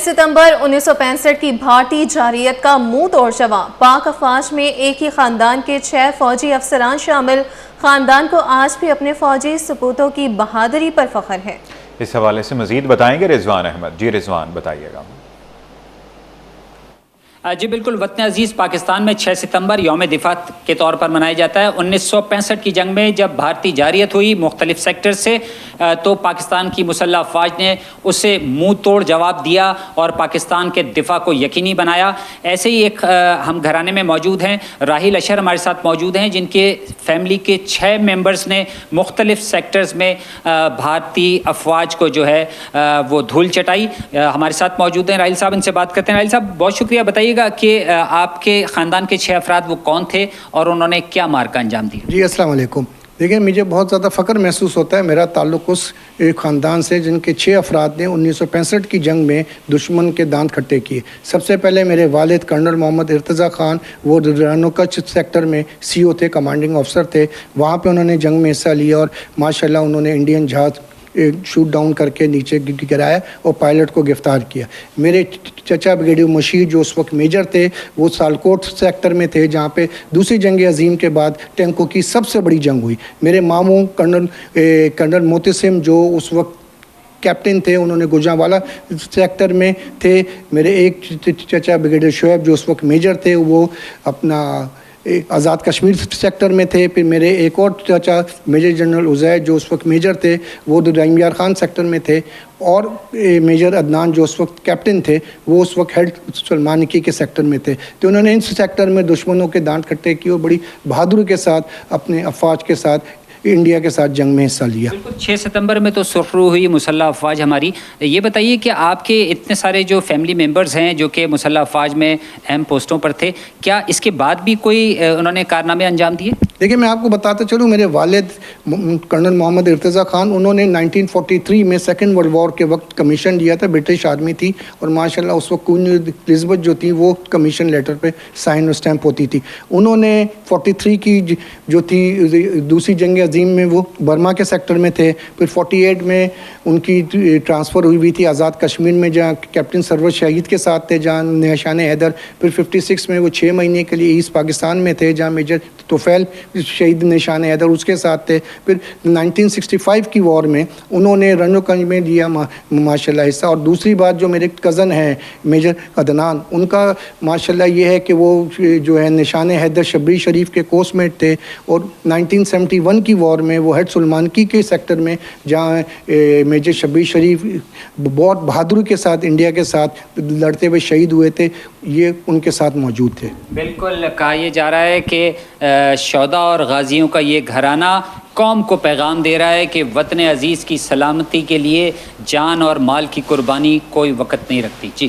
ستمبر 1965 کی بھارتی جارحیت کا منہ توڑ جواب۔ پاک افواج میں ایک ہی خاندان کے 6 فوجی افسران شامل۔ خاندان کو آج بھی اپنے فوجی سپوتوں کی بہادری پر فخر ہے۔ اس حوالے سے مزید بتائیں گے رضوان احمد۔ جی رضوان بتائیے گا۔ جی بالکل، وطن عزیز پاکستان میں 6 ستمبر یوم دفاع کے طور پر منایا جاتا ہے۔ 1965 کی جنگ میں جب بھارتی جارحیت ہوئی مختلف سیکٹر سے، تو پاکستان کی مسلح افواج نے اسے منہ توڑ جواب دیا اور پاکستان کے دفاع کو یقینی بنایا۔ ایسے ہی ایک ہم گھرانے میں موجود ہیں، راحیل اشر ہمارے ساتھ موجود ہیں، جن کے فیملی کے 6 ممبرز نے مختلف سیکٹرز میں بھارتی افواج کو جو ہے وہ دھول چٹائی۔ ہمارے ساتھ موجود ہیں راحیل صاحب، ان سے بات کرتے ہیں۔ راحیل صاحب بہت شکریہ، بتائیے گا کہ آپ کے خاندان کے 6 افراد وہ کون تھے اور انہوں نے کیا مارکا انجام دیا؟ جی السلام علیکم۔ دیکھیں، مجھے بہت زیادہ فخر محسوس ہوتا ہے، میرا تعلق اس خاندان سے جن کے 6 افراد نے 1965 کی جنگ میں دشمن کے دانت کھٹے کیے۔ سب سے پہلے میرے والد کرنل محمد ارتضیٰ خان، وہ رانو کچھ سیکٹر میں CO تھے، کمانڈنگ افسر تھے۔ وہاں پہ انہوں نے جنگ میں حصہ لیا اور ماشاءاللہ انہوں نے انڈین جہاز شوٹ ڈاؤن کر کے نیچے گرایا اور پائلٹ کو گرفتار کیا۔ میرے چچا بریگیڈیئر مشیر جو اس وقت میجر تھے، وہ سالکوٹ سیکٹر میں تھے، جہاں پہ دوسری جنگ عظیم کے بعد ٹینکوں کی سب سے بڑی جنگ ہوئی۔ میرے ماموں کرنل موتسم جو اس وقت کیپٹن تھے، انہوں نے گجرانوالہ سیکٹر میں تھے۔ میرے ایک چچا بریگیڈیئر شعیب جو اس وقت میجر تھے، وہ اپنا آزاد کشمیر سیکٹر میں تھے۔ پھر میرے ایک اور چچا میجر جنرل عزیر جو اس وقت میجر تھے، وہ رحیم یار خان سیکٹر میں تھے۔ اور میجر عدنان جو اس وقت کیپٹن تھے، وہ اس وقت ہیڈ سلمانکی کے سیکٹر میں تھے۔ تو انہوں نے ان سیکٹر میں دشمنوں کے دانت کھٹے کیے اور بڑی بہادری کے ساتھ اپنے افواج کے ساتھ انڈیا کے ساتھ جنگ میں حصہ لیا۔ بالکل، 6 ستمبر میں تو سرخرو ہوئی مسلح افواج ہماری۔ یہ بتائیے کہ آپ کے اتنے سارے جو فیملی ممبرز ہیں جو کہ مسلح افواج میں اہم پوسٹوں پر تھے، کیا اس کے بعد بھی کوئی انہوں نے کارنامے انجام دیے؟ دیکھیں، میں آپ کو بتاتا چلوں، میرے والد کرنل محمد ارتضیٰ خان، انہوں نے 1943 میں سیکنڈ ورلڈ وار کے وقت کمیشن لیا تھا، برٹش آرمی تھی، اور ماشاءاللہ اس وقت کوئن الزبتھ جو تھی وہ کمیشن لیٹر پہ سائن اور اسٹیمپ ہوتی تھی۔ انہوں نے 43 کی جو تھی دوسری جنگ عظیم میں وہ برما کے سیکٹر میں تھے۔ پھر 48 میں ان کی ٹرانسفر ہوئی تھی آزاد کشمیر میں، جہاں کیپٹن سرور شہید کے ساتھ تھے، جہاں نشان حیدر۔ پھر 56 میں وہ 6 مہینے کے لیے ایسٹ پاکستان میں تھے، جہاں میجر توفیل شہید نشان حیدر اس کے ساتھ تھے۔ پھر 1965 کی وار میں انہوں نے رنو کنج میں لیا ماشاءاللہ حصہ۔ اور دوسری بات، جو میرے کزن ہیں میجر عدنان، ان کا ماشاءاللہ یہ ہے کہ وہ جو ہے نشان حیدر شبری شریف کے کوس میٹ تھے، اور 1971 کی وار میں وہ ہیڈ سلمانکی کے سیکٹر میں، جہاں میجر شبری شریف بہت بہادری کے ساتھ انڈیا کے ساتھ لڑتے ہوئے شہید ہوئے تھے، یہ ان کے ساتھ موجود تھے۔ بالکل، کہا یہ جا رہا ہے کہ شہداء اور غازیوں کا یہ گھرانہ قوم کو پیغام دے رہا ہے کہ وطن عزیز کی سلامتی کے لیے جان اور مال کی قربانی کوئی وقت نہیں رکھتی۔ جی